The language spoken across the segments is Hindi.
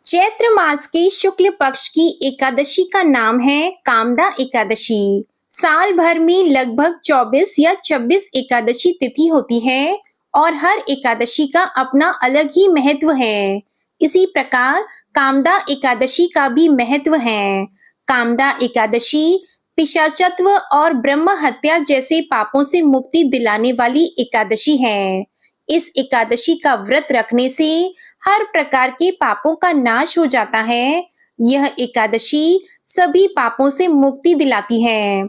चैत्र मास के शुक्ल पक्ष की एकादशी का नाम है कामदा एकादशी। साल भर में लगभग 24 या 26 एकादशी तिथि होती है और हर एकादशी का अपना अलग ही महत्व है। इसी प्रकार कामदा एकादशी का भी महत्व है। कामदा एकादशी पिशाचत्व और ब्रह्म हत्या जैसे पापों से मुक्ति दिलाने वाली एकादशी है। इस एकादशी का व्रत रखने से हर प्रकार के पापों का नाश हो जाता है। यह एकादशी सभी पापों से मुक्ति दिलाती है।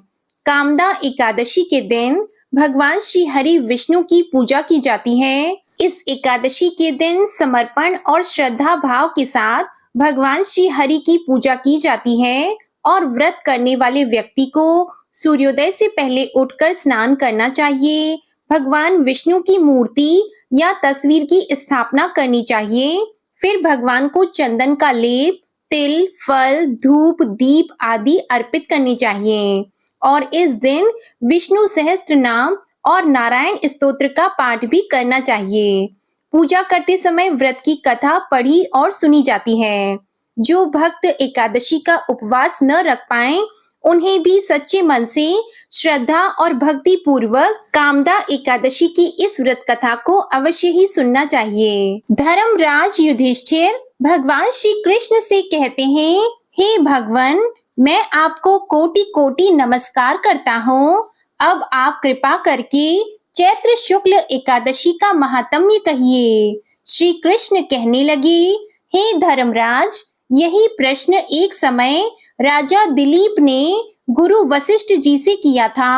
कामदा एकादशी के दिन भगवान श्री हरि विष्णु की पूजा की जाती है। इस एकादशी के दिन समर्पण और श्रद्धा भाव के साथ भगवान श्री हरि की पूजा की जाती है और व्रत करने वाले व्यक्ति को सूर्योदय से पहले उठकर स्नान करना चाहिए। भगवान विष्णु की मूर्ति या तस्वीर की स्थापना करनी चाहिए। फिर भगवान को चंदन का लेप, तिल, फल, धूप, दीप आदि अर्पित करनी चाहिए और इस दिन विष्णु सहस्त्र नाम और नारायण स्तोत्र का पाठ भी करना चाहिए। पूजा करते समय व्रत की कथा पढ़ी और सुनी जाती है। जो भक्त एकादशी का उपवास न रख पाए उन्हें भी सच्चे मन से श्रद्धा और भक्ति पूर्वक कामदा एकादशी की इस व्रत कथा को अवश्य ही सुनना चाहिए। धर्मराज युधिष्ठिर भगवान श्री कृष्ण से कहते हैं, हे भगवान, मैं आपको कोटि कोटि नमस्कार करता हूँ। अब आप कृपा करके चैत्र शुक्ल एकादशी का महात्म्य कहिए। श्री कृष्ण कहने लगे, हे धर्मराज, यही प्रश्न एक समय राजा दिलीप ने गुरु वशिष्ठ जी से किया था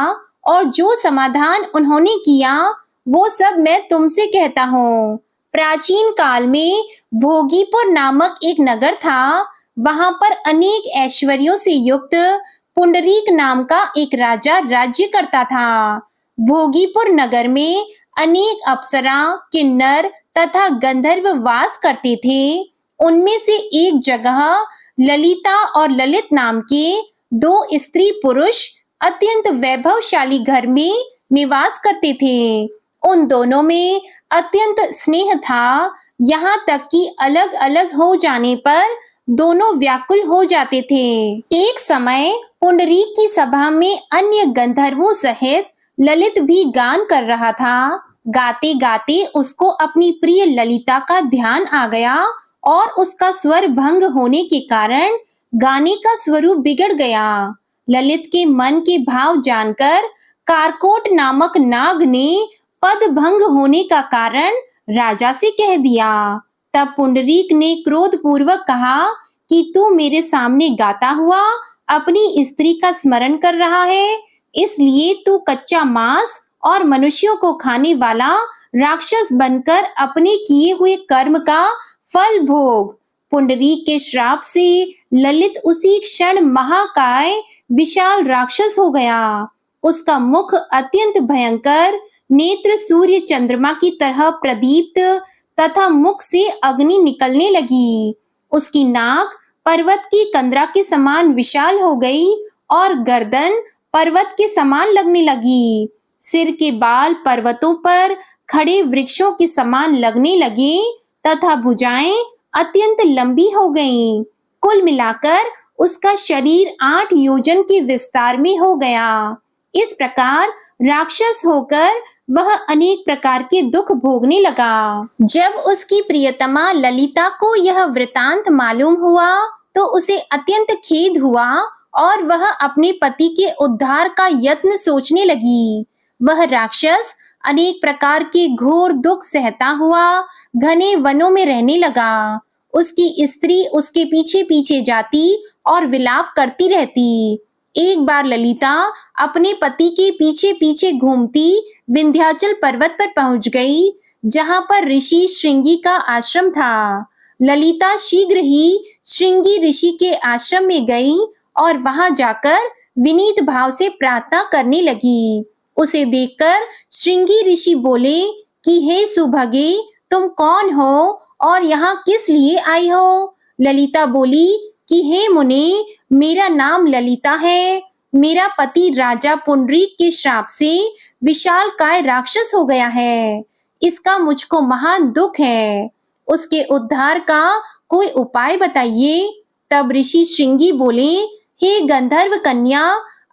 और जो समाधान उन्होंने किया वो सब मैं तुमसे कहता हूँ। प्राचीन काल में भोगीपुर नामक एक नगर था। वहां पर अनेक ऐश्वर्यों से युक्त पुंडरीक नाम का एक राजा राज्य करता था। भोगीपुर नगर में अनेक अप्सरा, किन्नर तथा गंधर्व वास करते थे। उनमें से एक जगह ललिता और ललित नाम के दो स्त्री पुरुष अत्यंत वैभवशाली घर में निवास करते थे। उन दोनों में अत्यंत स्नेह था, यहाँ तक कि अलग अलग हो जाने पर दोनों व्याकुल हो जाते थे। एक समय पुंडरीक की सभा में अन्य गंधर्वों सहित ललित भी गान कर रहा था। गाते गाते उसको अपनी प्रिय ललिता का ध्यान आ गया और उसका स्वर भंग होने के कारण गाने का स्वरूप बिगड़ गया। ललित के मन के भाव जानकर कारकोट नामक नाग ने पद भंग होने का कारण राजा से कह दिया। तब पुंडरीक ने क्रोध पूर्वक कहा कि तू मेरे सामने गाता हुआ अपनी स्त्री का स्मरण कर रहा है, इसलिए तू कच्चा मांस और मनुष्यों को खाने वाला राक्षस बनकर अपने किए हुए कर्म का फल भोग। पुंडरीक के श्राप से ललित उसी क्षण महाकाय विशाल राक्षस हो गया। उसका मुख अत्यंत भयंकर, नेत्र सूर्य चंद्रमा की तरह प्रदीप्त तथा मुख से अग्नि निकलने लगी। उसकी नाक पर्वत की कंदरा के समान विशाल हो गई और गर्दन पर्वत के समान लगने लगी। सिर के बाल पर्वतों पर खड़े वृक्षों के समान लगने लगे तथा भुजाएं अत्यंत लंबी हो गईं। कुल मिलाकर उसका शरीर 8 योजन के विस्तार में हो गया। इस प्रकार राक्षस होकर वह अनेक प्रकार के दुख भोगने लगा। जब उसकी प्रियतमा ललिता को यह वृतांत मालूम हुआ तो उसे अत्यंत खेद हुआ और वह अपने पति के उद्धार का यत्न सोचने लगी। वह राक्षस अनेक प्रकार के घोर दुख सहता हुआ घने वनों में रहने लगा। उसकी स्त्री उसके पीछे पीछे जाती और विलाप करती रहती। एक बार ललिता अपने पति के पीछे पीछे घूमती विंध्याचल पर्वत पर पहुंच गई, जहां पर ऋषि श्रृंगी का आश्रम था। ललिता शीघ्र ही श्रृंगी ऋषि के आश्रम में गई और वहां जाकर विनीत भाव से प्रार्थना करने लगी। उसे देखकर श्रृंगी ऋषि बोले कि हे सुभगे, तुम कौन हो और यहाँ किस लिए आई हो? ललिता बोली कि हे मुने, मेरा नाम ललिता है। मेरा पति राजा पुंडरीक के श्राप से विशाल काय राक्षस हो गया है। इसका मुझको महान दुख है। उसके उद्धार का कोई उपाय बताइए। तब ऋषि श्रृंगी बोले, हे गंधर्व कन्या,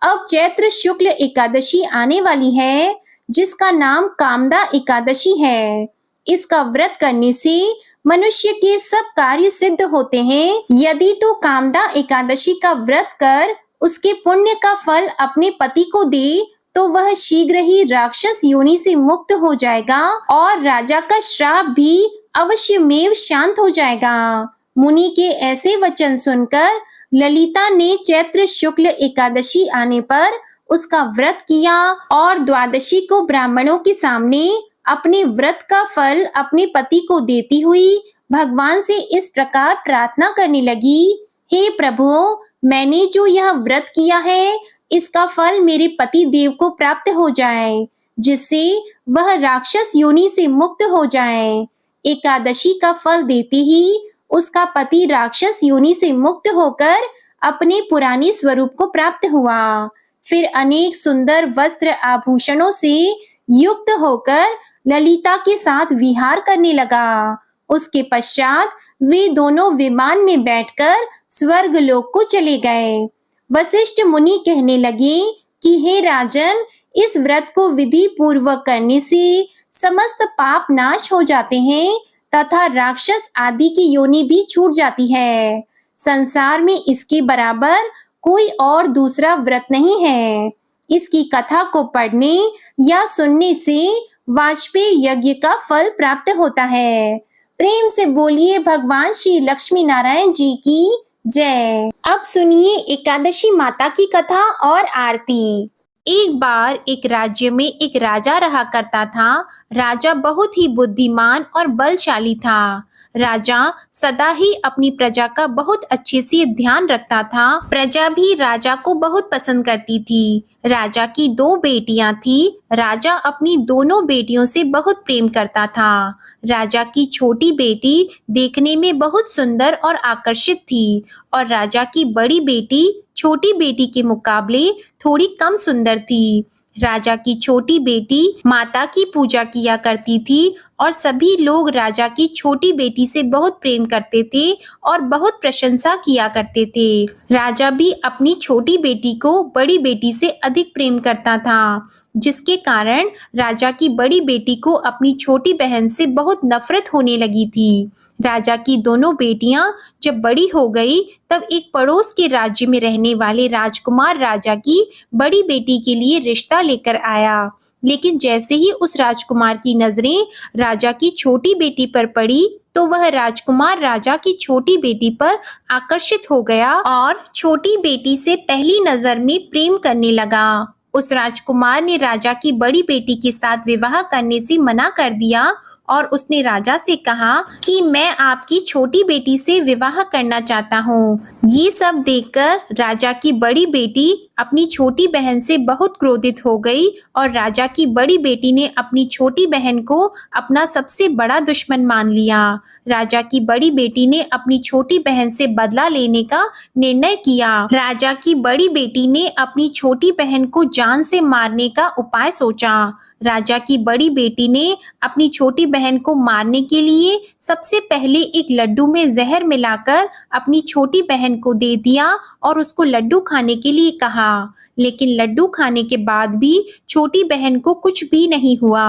अब चैत्र शुक्ल एकादशी आने वाली है, जिसका नाम कामदा एकादशी है। इसका व्रत करने से मनुष्य के सब कार्य सिद्ध होते हैं। यदि तो कामदा एकादशी का व्रत कर उसके पुण्य का फल अपने पति को दे, तो वह शीघ्र ही राक्षस योनि से मुक्त हो जाएगा और राजा का श्राप भी अवश्यमेव शांत हो जाएगा। मुनि के ऐसे वचन सुनकर ललिता ने चैत्र शुक्ल एकादशी आने पर उसका व्रत किया और द्वादशी को ब्राह्मणों के सामने अपने व्रत का फल अपने पति को देती हुई भगवान से इस प्रकार प्रार्थना करने लगी, हे प्रभु, मैंने जो यह व्रत किया है, इसका फल मेरे पति देव को प्राप्त हो जाए, जिससे वह राक्षस योनि से मुक्त हो जाए। एकादशी का फल देते ही उसका पति राक्षस योनि से मुक्त होकर अपने पुराने स्वरूप को प्राप्त हुआ। फिर अनेक सुंदर वस्त्र आभूषणों से युक्त होकर ललिता के साथ विहार करने लगा। उसके पश्चात वे दोनों विमान में बैठकर स्वर्ग लोक को चले गए। वशिष्ठ मुनि कहने लगे कि हे राजन, इस व्रत को विधि पूर्वक करने से समस्त पाप नाश हो जाते हैं तथा राक्षस आदि की योनि भी छूट जाती है। संसार में इसके बराबर कोई और दूसरा व्रत नहीं है। इसकी कथा को पढ़ने या सुनने से वाजपेयी यज्ञ का फल प्राप्त होता है। प्रेम से बोलिए भगवान श्री लक्ष्मी नारायण जी की जय। अब सुनिए एकादशी माता की कथा और आरती। एक बार एक राज्य में एक राजा रहा करता था। राजा बहुत ही बुद्धिमान और बलशाली था। राजा सदा ही अपनी प्रजा का बहुत अच्छे से ध्यान रखता था। प्रजा भी राजा को बहुत पसंद करती थी। राजा की 2 बेटियां थी। राजा अपनी दोनों बेटियों से बहुत प्रेम करता था। राजा की छोटी बेटी देखने में बहुत सुंदर और आकर्षित थी और राजा की बड़ी बेटी छोटी बेटी के मुकाबले थोड़ी कम सुंदर थी। राजा की छोटी बेटी माता की पूजा किया करती थी और सभी लोग राजा की छोटी बेटी से बहुत प्रेम करते थे और बहुत प्रशंसा किया करते थे। राजा भी अपनी छोटी बेटी को बड़ी बेटी से अधिक प्रेम करता था, जिसके कारण राजा की बड़ी बेटी को अपनी छोटी बहन से बहुत नफरत होने लगी थी। राजा की दोनों बेटियां जब बड़ी हो गई, तब एक पड़ोस के राज्य में रहने वाले राजकुमार राजा की बड़ी बेटी के लिए रिश्ता लेकर आया। लेकिन जैसे ही उस राजकुमार की नजरें राजा की छोटी बेटी पर पड़ी, तो वह राजकुमार राजा की छोटी बेटी पर आकर्षित हो गया और छोटी बेटी से पहली नजर में प्रेम करने लगा। उस राजकुमार ने राजा की बड़ी बेटी के साथ विवाह करने से मना कर दिया और उसने राजा से कहा कि मैं आपकी छोटी बेटी से विवाह करना चाहता हूँ। ये सब देखकर राजा की बड़ी बेटी अपनी छोटी बहन से बहुत क्रोधित हो गई और राजा की बड़ी बेटी ने अपनी छोटी बहन को अपना सबसे बड़ा दुश्मन मान लिया। राजा की बड़ी बेटी ने अपनी छोटी बहन से बदला लेने का निर्णय किया। राजा की बड़ी बेटी ने अपनी छोटी बहन को जान से मारने का उपाय सोचा। राजा की बड़ी बेटी ने अपनी छोटी बहन को मारने के लिए सबसे पहले एक लड्डू में जहर मिलाकर अपनी छोटी बहन को दे दिया और उसको लड्डू खाने के लिए कहा। लेकिन लड्डू खाने के बाद भी छोटी बहन को कुछ भी नहीं हुआ।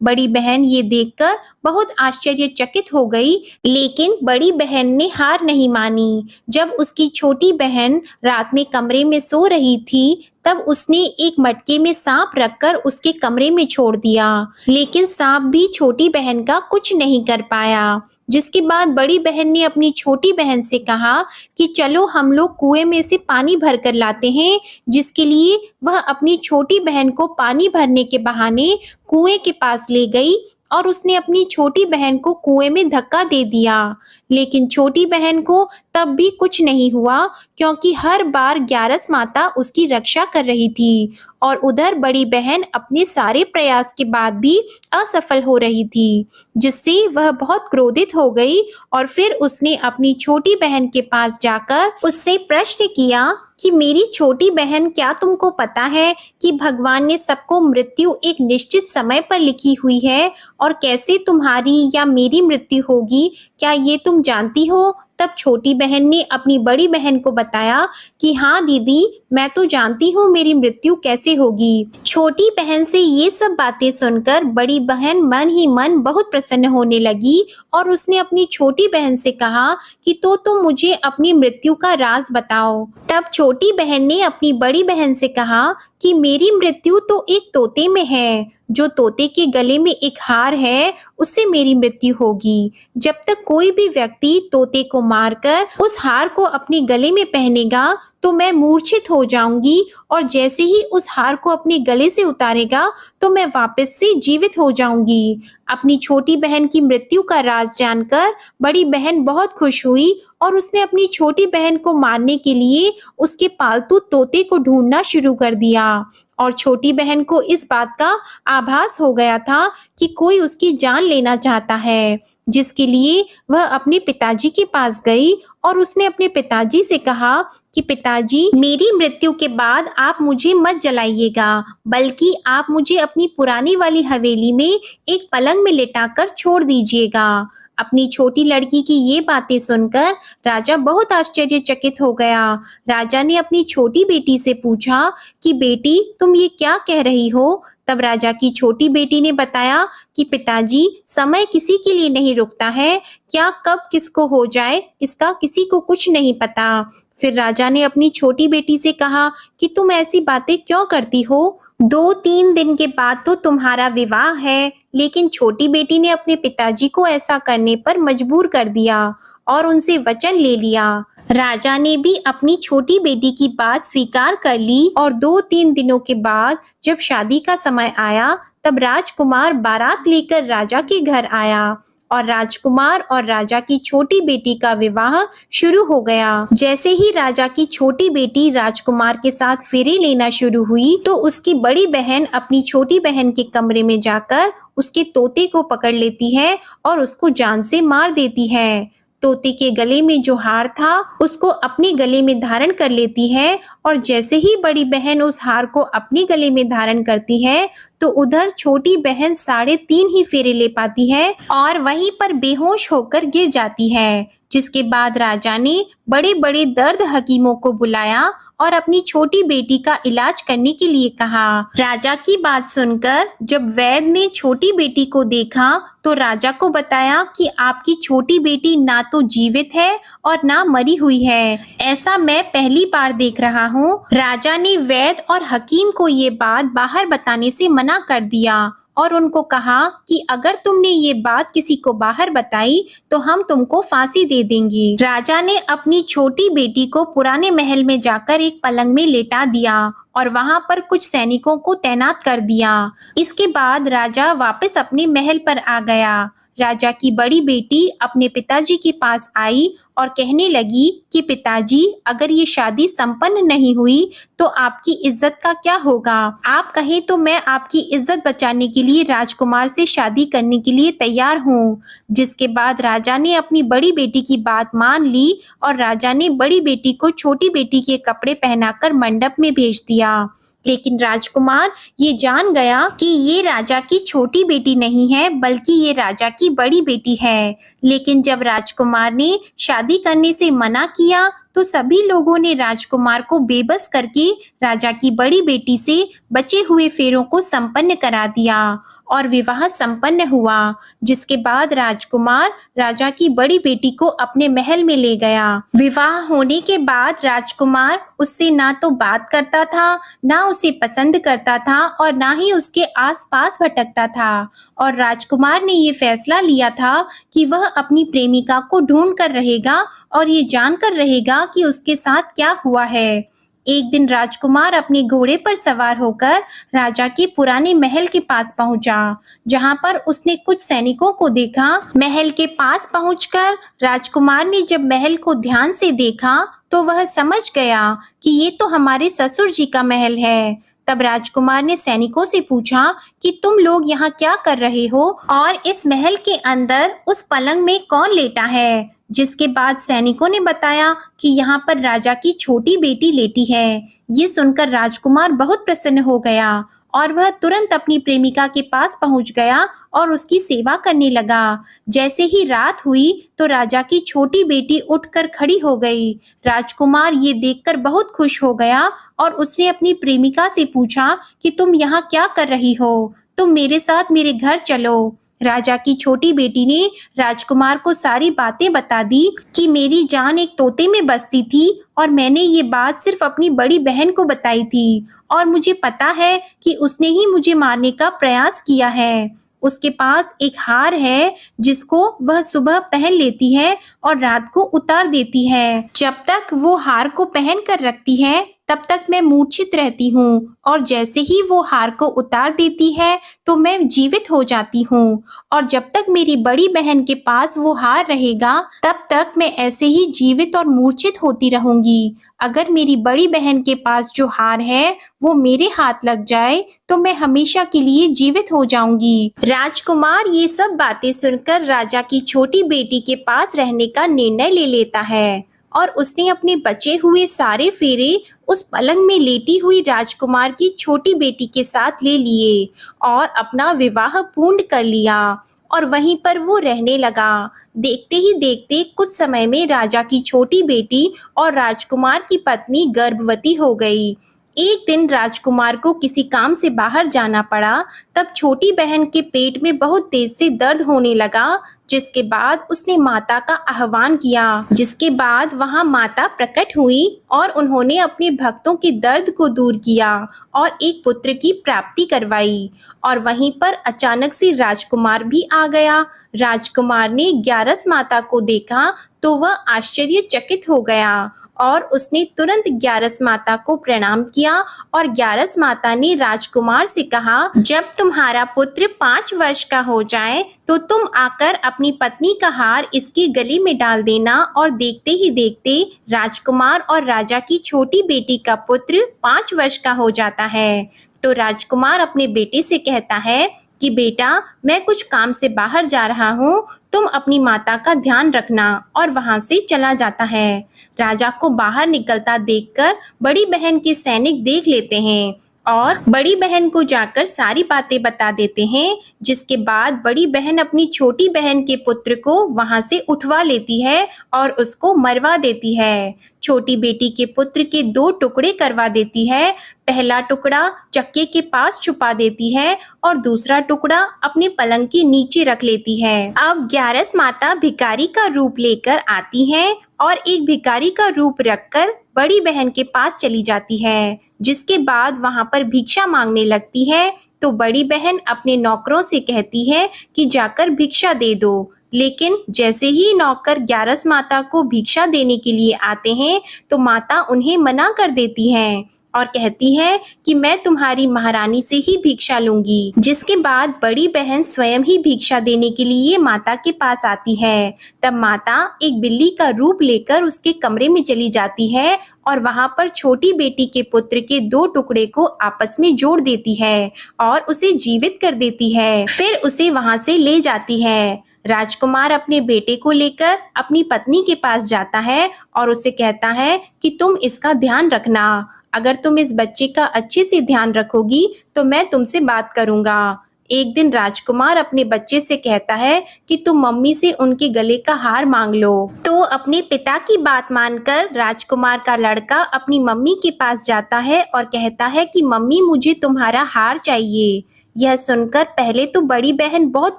बड़ी बहन ये देखकर बहुत आश्चर्यचकित हो गई, लेकिन बड़ी बहन ने हार नहीं मानी। जब उसकी छोटी बहन रात में कमरे में सो रही थी, तब उसने एक मटके में सांप रखकर उसके कमरे में छोड़ दिया, लेकिन सांप भी छोटी बहन का कुछ नहीं कर पाया। जिसके बाद बड़ी बहन ने अपनी छोटी बहन से कहा कि चलो हम लोग कुएं में से पानी भर कर लाते हैं, जिसके लिए वह अपनी छोटी बहन को पानी भरने के बहाने कुएं के पास ले गई और उसने अपनी छोटी बहन को कुएं में धक्का दे दिया। लेकिन छोटी बहन को तब भी कुछ नहीं हुआ, क्योंकि हर बार ग्यारस माता उसकी रक्षा कर रही थी और उधर बड़ी बहन अपने सारे प्रयास के बाद भी असफल हो रही थी, जिससे वह बहुत क्रोधित हो गई और फिर उसने अपनी छोटी बहन के पास जाकर उससे प्रश्न किया कि मेरी छोटी बहन, क्या तुमको पता है कि भगवान ने सबको मृत्यु एक निश्चित समय पर लिखी हुई है और कैसे तुम्हारी या मेरी मृत्यु होगी, क्या ये तुम जानती हो? तब छोटी बहन ने अपनी बड़ी बहन को बताया कि हाँ दीदी, मैं तो जानती हूँ मेरी मृत्यु कैसे होगी। छोटी बहन से ये सब बातें सुनकर बड़ी बहन मन ही मन बहुत प्रसन्न होने लगी और उसने अपनी छोटी बहन से कहा कि तो तुम मुझे अपनी मृत्यु का राज बताओ। तब छोटी बहन ने अपनी बड़ी बहन से कहा कि मेरी मृत्यु तो एक तोते में है। जो तोते के गले में एक हार है, उससे मेरी मृत्यु होगी। जब तक कोई भी व्यक्ति तोते को मारकर उस हार को अपने गले में पहनेगा तो मैं मूर्छित हो जाऊंगी और जैसे ही उस हार को अपने गले से उतारेगा तो मैं वापस से जीवित हो जाऊंगी। अपनी छोटी बहन की मृत्यु का राज जानकर बड़ी बहन बहुत खुश हुई और उसने अपनी छोटी बहन को मारने के लिए उसके पालतू तोते को ढूंढना शुरू कर दिया। और छोटी बहन को इस बात का आभास हो गया था कि कोई उसकी जान लेना चाहता है, जिसके लिए वह अपने पिताजी के पास गई और उसने अपने पिताजी से कहा कि पिताजी, मेरी मृत्यु के बाद आप मुझे मत जलाइएगा, बल्कि आप मुझे अपनी पुरानी वाली हवेली में एक पलंग में लिटाकर छोड़ दीजिएगा। अपनी छोटी लड़की की ये बातें सुनकर राजा बहुत आश्चर्यचकित हो गया। राजा ने अपनी छोटी बेटी से पूछा कि बेटी, तुम ये क्या कह रही हो? तब राजा की छोटी बेटी ने बताया कि पिताजी, समय किसी के लिए नहीं रुकता है, क्या कब किसको हो जाए इसका किसी को कुछ नहीं पता। फिर राजा ने अपनी छोटी बेटी से कहा कि तुम ऐसी बातें क्यों करती हो? 2-3 दिन के बाद तो तुम्हारा विवाह है। लेकिन छोटी बेटी ने अपने पिताजी को ऐसा करने पर मजबूर कर दिया और उनसे वचन ले लिया। राजा ने भी अपनी छोटी बेटी की बात स्वीकार कर ली और 2-3 दिनों के बाद जब शादी का समय आया तब राजकुमार बारात लेकर राजा के घर आया और राजकुमार और राजा की छोटी बेटी का विवाह शुरू हो गया। जैसे ही राजा की छोटी बेटी राजकुमार के साथ फेरे लेना शुरू हुई तो उसकी बड़ी बहन अपनी छोटी बहन के कमरे में जाकर उसके तोते को पकड़ लेती है और उसको जान से मार देती है। तोते के गले में जो हार था उसको अपने गले में धारण कर लेती है और जैसे ही बड़ी बहन उस हार को अपने गले में धारण करती है तो उधर छोटी बहन 3.5 ही फेरे ले पाती है और वहीं पर बेहोश होकर गिर जाती है। जिसके बाद राजा ने बड़े बड़े दर्द हकीमों को बुलाया और अपनी छोटी बेटी का इलाज करने के लिए कहा। राजा की बात सुनकर जब वैद्य ने छोटी बेटी को देखा तो राजा को बताया कि आपकी छोटी बेटी ना तो जीवित है और ना मरी हुई है। ऐसा मैं पहली बार देख रहा हूँ। राजा ने वैद्य और हकीम को ये बात बाहर बताने से मना कर दिया और उनको कहा कि अगर तुमने ये बात किसी को बाहर बताई तो हम तुमको फांसी दे देंगे। राजा ने अपनी छोटी बेटी को पुराने महल में जाकर एक पलंग में लेटा दिया और वहां पर कुछ सैनिकों को तैनात कर दिया। इसके बाद राजा वापस अपने महल पर आ गया। राजा की बड़ी बेटी अपने पिताजी के पास आई और कहने लगी कि पिताजी, अगर ये शादी संपन्न नहीं हुई तो आपकी इज्जत का क्या होगा? आप कहें तो मैं आपकी इज्जत बचाने के लिए राजकुमार से शादी करने के लिए तैयार हूँ। जिसके बाद राजा ने अपनी बड़ी बेटी की बात मान ली और राजा ने बड़ी बेटी को छोटी बेटी के कपड़े पहनाकर मंडप में भेज दिया। लेकिन राजकुमार ये जान गया कि ये राजा की छोटी बेटी नहीं है, बल्कि ये राजा की बड़ी बेटी है। लेकिन जब राजकुमार ने शादी करने से मना किया तो सभी लोगों ने राजकुमार को बेबस करके राजा की बड़ी बेटी से बचे हुए फेरों को संपन्न करा दिया और विवाह संपन्न हुआ। जिसके बाद राजकुमार राजा की बड़ी बेटी को अपने महल में ले गया। विवाह होने के बाद राजकुमार उससे ना तो बात करता था, ना उसे पसंद करता था और ना ही उसके आसपास भटकता था। और राजकुमार ने ये फैसला लिया था कि वह अपनी प्रेमिका को ढूंढ कर रहेगा और ये जानकर रहेगा कि उसके साथ क्या हुआ है। एक दिन राजकुमार अपने घोड़े पर सवार होकर राजा के पुराने महल के पास पहुंचा, जहां पर उसने कुछ सैनिकों को देखा। महल के पास पहुंचकर राजकुमार ने जब महल को ध्यान से देखा तो वह समझ गया कि ये तो हमारे ससुर जी का महल है। तब राजकुमार ने सैनिकों से पूछा कि तुम लोग यहाँ क्या कर रहे हो और इस महल के अंदर उस पलंग में कौन लेटा है? जिसके बाद सैनिकों ने बताया कि यहाँ पर राजा की छोटी बेटी लेटी है। ये सुनकर राजकुमार बहुत प्रसन्न हो गया और वह तुरंत अपनी प्रेमिका के पास पहुंच गया और उसकी सेवा करने लगा। जैसे ही रात हुई तो राजा की छोटी बेटी उठकर खड़ी हो गई। राजकुमार ये देखकर बहुत खुश हो गया और उसने अपनी प्रेमिका से पूछा कि तुम यहाँ क्या कर रही हो? तुम मेरे साथ मेरे घर चलो। राजा की छोटी बेटी ने राजकुमार को सारी बातें बता दी कि मेरी जान एक तोते में बसती थी और मैंने ये बात सिर्फ अपनी बड़ी बहन को बताई थी और मुझे पता है कि उसने ही मुझे मारने का प्रयास किया है। उसके पास एक हार है जिसको वह सुबह पहन लेती है और रात को उतार देती है। जब तक वो हार को पहन कर रखती है तब तक मैं मूर्छित रहती हूँ और जैसे ही वो हार को उतार देती है तो मैं जीवित हो जाती हूँ और जब तक मेरी बड़ी बहन के पास वो हार रहेगा तब तक मैं ऐसे ही जीवित और मूर्छित होती रहूंगी। अगर मेरी बड़ी बहन के पास जो हार है वो मेरे हाथ लग जाए तो मैं हमेशा के लिए जीवित हो जाऊंगी। राजकुमार ये सब बातें सुनकर राजा की छोटी बेटी के पास रहने का निर्णय ले लेता है और उसने अपने बचे हुए सारे फेरे उस पलंग में लेटी हुई राजकुमार की छोटी बेटी के साथ ले लिए और अपना विवाह पूर्ण कर लिया और वहीं पर वो रहने लगा। देखते ही देखते कुछ समय में राजा की छोटी बेटी और राजकुमार की पत्नी गर्भवती हो गई। एक दिन राजकुमार को किसी काम से बाहर जाना पड़ा। तब छोटी बहन के पेट में बहुत तेज से दर्द होने लगा, जिसके बाद उसने माता का आह्वान किया। जिसके बाद वहां माता प्रकट हुई और उन्होंने अपने भक्तों के दर्द को दूर किया और एक पुत्र की प्राप्ति करवाई। और वहीं पर अचानक से राजकुमार भी आ गया। राजकुमार ने ग्यारस माता को देखा तो वह आश्चर्यचकित हो गया और उसने तुरंत ग्यारस माता को प्रणाम किया और ग्यारस माता ने राजकुमार से कहा, जब तुम्हारा पुत्र 5 वर्ष का हो जाए तो तुम आकर अपनी पत्नी का हार इसके गले में डाल देना। और देखते ही देखते राजकुमार और राजा की छोटी बेटी का पुत्र 5 वर्ष का हो जाता है। तो राजकुमार अपने बेटे से कहता है कि बेटा, मैं कुछ काम से बाहर जा रहा हूँ, तुम अपनी माता का ध्यान रखना, और वहां से चला जाता है। राजा को बाहर निकलता देखकर बड़ी बहन के सैनिक देख लेते हैं और बड़ी बहन को जाकर सारी बातें बता देते हैं। जिसके बाद बड़ी बहन अपनी छोटी बहन के पुत्र को वहां से उठवा लेती है और उसको मरवा देती है। छोटी बेटी के पुत्र के 2 टुकड़े करवा देती है। पहला टुकड़ा चक्के के पास छुपा देती है और दूसरा टुकड़ा अपने पलंग के नीचे रख लेती है। अब ग्यारस माता भिखारी का रूप लेकर आती है और एक भिखारी का रूप रखकर बड़ी बहन के पास चली जाती है। जिसके बाद वहां पर भिक्षा मांगने लगती है। तो बड़ी बहन अपने नौकरों से कहती है कि जाकर भिक्षा दे दो। लेकिन जैसे ही नौकर ग्यारस माता को भिक्षा देने के लिए आते हैं तो माता उन्हें मना कर देती है और कहती है कि मैं तुम्हारी महारानी से ही भिक्षा लूंगी। जिसके बाद बड़ी बहन स्वयं ही भिक्षा देने के लिए माता के पास आती है। तब माता एक बिल्ली का रूप लेकर उसके कमरे में चली जाती है और वहां पर छोटी बेटी के पुत्र के 2 टुकड़े को आपस में जोड़ देती है और उसे जीवित कर देती है। फिर उसे वहां से ले जाती है। राजकुमार अपने बेटे को लेकर अपनी पत्नी के पास जाता है और उसे कहता है कि तुम इसका ध्यान रखना। अगर तुम इस बच्चे का अच्छे से ध्यान रखोगी तो मैं तुमसे बात करूंगा। एक दिन राजकुमार अपने बच्चे से कहता है कि तुम मम्मी से उनके गले का हार मांग लो। तो अपने पिता की बात मानकर राजकुमार का लड़का अपनी मम्मी के पास जाता है और कहता है कि मम्मी, मुझे तुम्हारा हार चाहिए। यह सुनकर पहले तो बड़ी बहन बहुत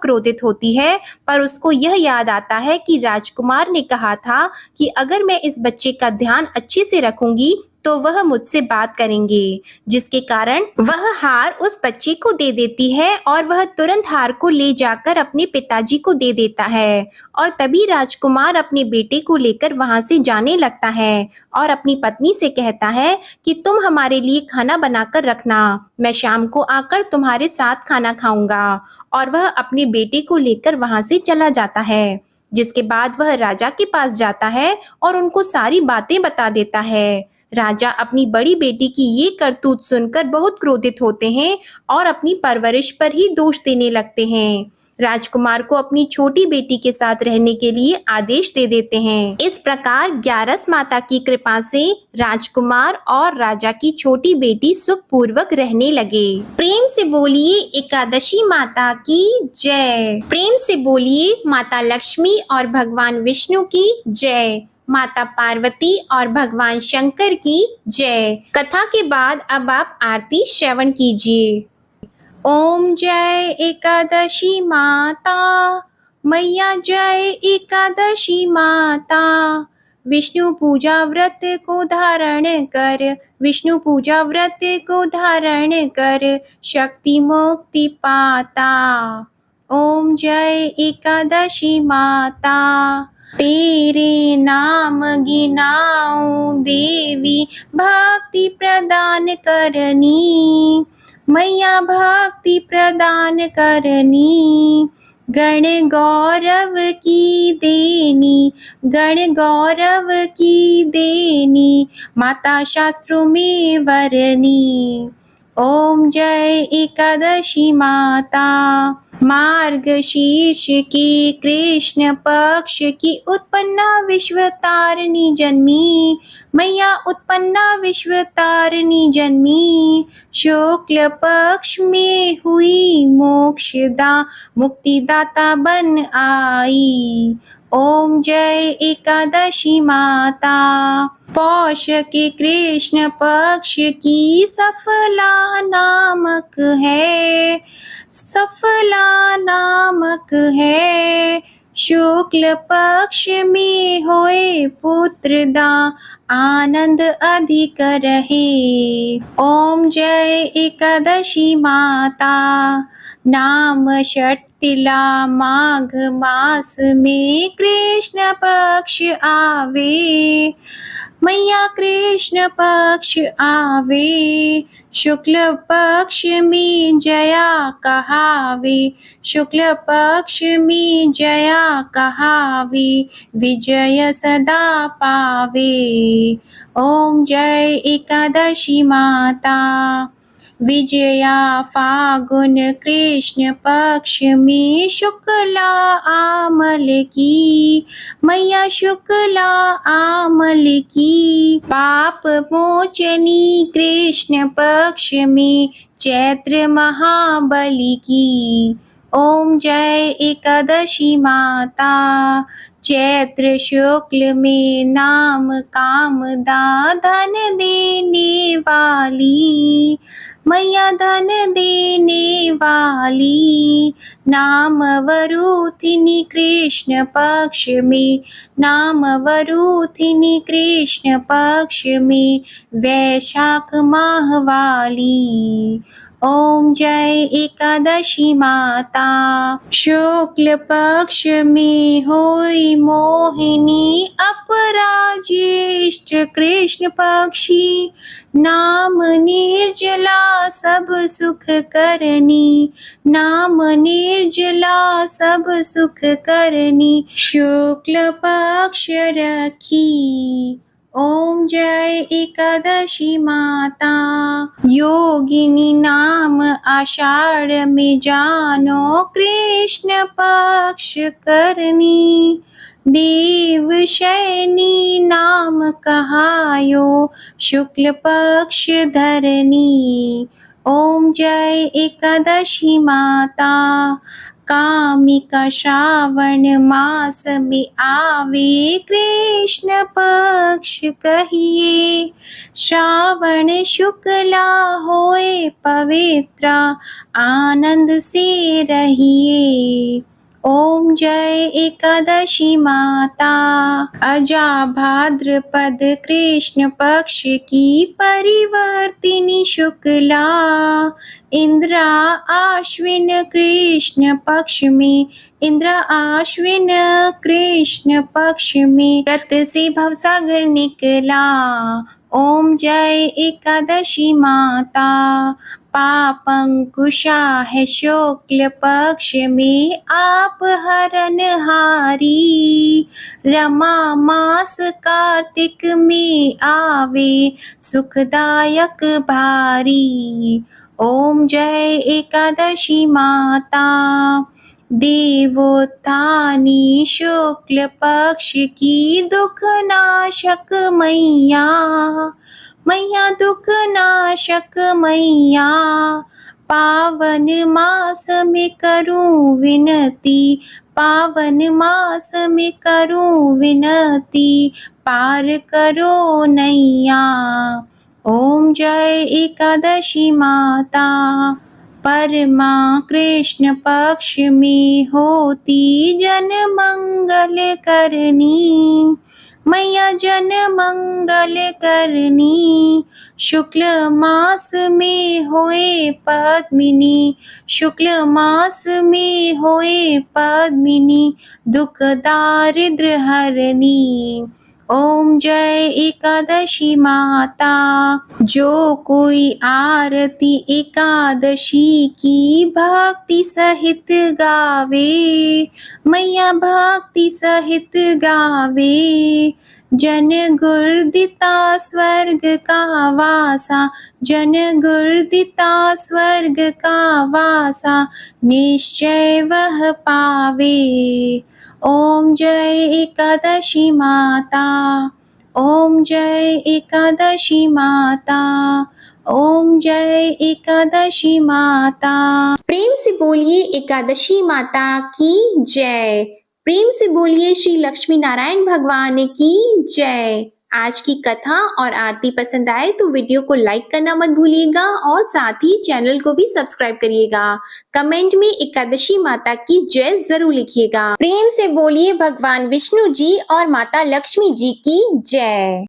क्रोधित होती है, पर उसको यह याद आता है कि राजकुमार ने कहा था कि अगर मैं इस बच्चे का ध्यान अच्छे से रखूंगी तो वह मुझसे बात करेंगे। जिसके कारण वह हार उस बच्चे को दे देती है और वह तुरंत हार को ले जाकर अपने पिताजी को दे देता है। और तभी राजकुमार अपने बेटे को लेकर वहां से जाने लगता है और अपनी पत्नी से कहता है कि तुम हमारे लिए खाना बनाकर रखना, मैं शाम को आकर तुम्हारे साथ खाना खाऊंगा। और वह अपने बेटे को लेकर वहां से चला जाता है। जिसके बाद वह राजा के पास जाता है और उनको सारी बातें बता देता है। राजा अपनी बड़ी बेटी की ये करतूत सुनकर बहुत क्रोधित होते हैं और अपनी परवरिश पर ही दोष देने लगते हैं। राजकुमार को अपनी छोटी बेटी के साथ रहने के लिए आदेश दे देते हैं। इस प्रकार ग्यारस माता की कृपा से राजकुमार और राजा की छोटी बेटी सुखपूर्वक रहने लगे। प्रेम से बोलिए एकादशी माता की जय। प्रेम से बोलिए माता लक्ष्मी और भगवान विष्णु की जय। माता पार्वती और भगवान शंकर की जय। कथा के बाद अब आप आरती श्रवण कीजिए। ओम जय एकादशी माता, मैया जय एकादशी माता। विष्णु पूजा व्रत को धारण कर, विष्णु पूजा व्रत को धारण कर, शक्ति मुक्ति पाता। ओम जय एकादशी माता। तेरे नाम गिनाऊं देवी, भक्ति प्रदान करनी, मैया भक्ति प्रदान करनी। गण गौरव की देनी, गण गौरव की देनी, माता शास्त्रों में वरनी। ओम जय एकादशी माता। मार्गशीर्ष की कृष्ण पक्ष की उत्पन्ना विश्वतारिणी जन्मी, मैया उत्पन्ना विश्वतारिणी जन्मी। शुक्ल पक्ष में हुई मोक्षदा, मुक्तिदाता बन आई। ओम जय एकादशी माता। पौष के कृष्ण पक्ष की सफला नामक है, सफला नामक है। शुक्ल पक्ष में होए पुत्रदा, आनंद अधिक रहे। ओम जय एकादशी माता। नाम षटतिला माघ मास में कृष्ण पक्ष आवे, मैया कृष्ण पक्ष आवे। शुक्ल पक्ष में जया कहावे, शुक्ल पक्ष में जया कहावे, विजय सदा पावे। ओम जय एकादशी माता। विजया फागुन कृष्ण पक्ष में शुक्ला आमल की, मैया शुक्ला आमल की। पाप मोचनी कृष्ण पक्ष में चैत्र महाबली की। ओम जय एकादशी माता। चैत्र शुक्ल में नाम कामदा, धन देने वाली, मैया धन देने वाली। नाम वरूथिनी कृष्ण पक्ष में, नाम वरूथिनी कृष्ण पक्ष में, वैशाख माह वाली। ओम जय एकादशी माता। शुक्ल पक्ष में होई मोहिनी, अपराज्येष्ठ कृष्ण पक्षी। नाम निर्जला सब सुख करनी, नाम निर्जला सब सुख करनी। शुक्ल पक्ष रखी। ओम जय एकादशी माता। योगिनी नाम आषाढ़ में जानो, कृष्ण पक्ष करनी। देव शयनी नाम कहायो, शुक्ल पक्ष धरनी। ओम जय एकादशी माता। कामिका श्रावण मास में आवे, कृष्ण पक्ष कहिए। श्रावण शुक्ला होए पवित्रा, आनंद से रहिए। ओम जय एकादशी माता। अजा भाद्रपद कृष्ण पक्ष की परिवर्तिनी शुक्ला, इंद्रा आश्विन कृष्ण पक्ष में, इंद्रा आश्विन कृष्ण पक्ष में, व्रत से भवसागर निकला। ओम जय एकादशी माता। पापंकुशा है शुक्ल पक्ष में, आप हरनहारी। रमा मास कार्तिक में आवे, सुखदायक भारी। ओम जय एकादशी माता। देवोत्थानी शुक्ल पक्ष की दुख नाशक मैया, मैया दुख नाशक मैया। पावन मास में करूं विनती, पावन मास में करूं विनती, पार करो नैया। ओम जय एकादशी माता। परमा कृष्ण पक्ष में होती जन मंगल करनी, मैया जन मंगल करनी। शुक्ल मास में होए पद्मिनी, शुक्ल मास में होए पद्मिनी, दुख दारिद्र हरनी। ओम जय एकादशी माता। जो कोई आरती एकादशी की भक्ति सहित गावे, मैया भक्ति सहित गावे, जन गुर्दिता स्वर्ग का वासा, जन गुर्दिता स्वर्ग का वासा, निश्चय वह पावे। ओम जय एकादशी माता, ओम जय एकादशी माता, ओम जय एकादशी माता। प्रेम से बोलिए एकादशी माता की जय। प्रेम से बोलिए श्री लक्ष्मी नारायण भगवान की जय। आज की कथा और आरती पसंद आए तो वीडियो को लाइक करना मत भूलिएगा और साथ ही चैनल को भी सब्सक्राइब करिएगा। कमेंट में एकादशी माता की जय जरूर लिखिएगा। प्रेम से बोलिए भगवान विष्णु जी और माता लक्ष्मी जी की जय।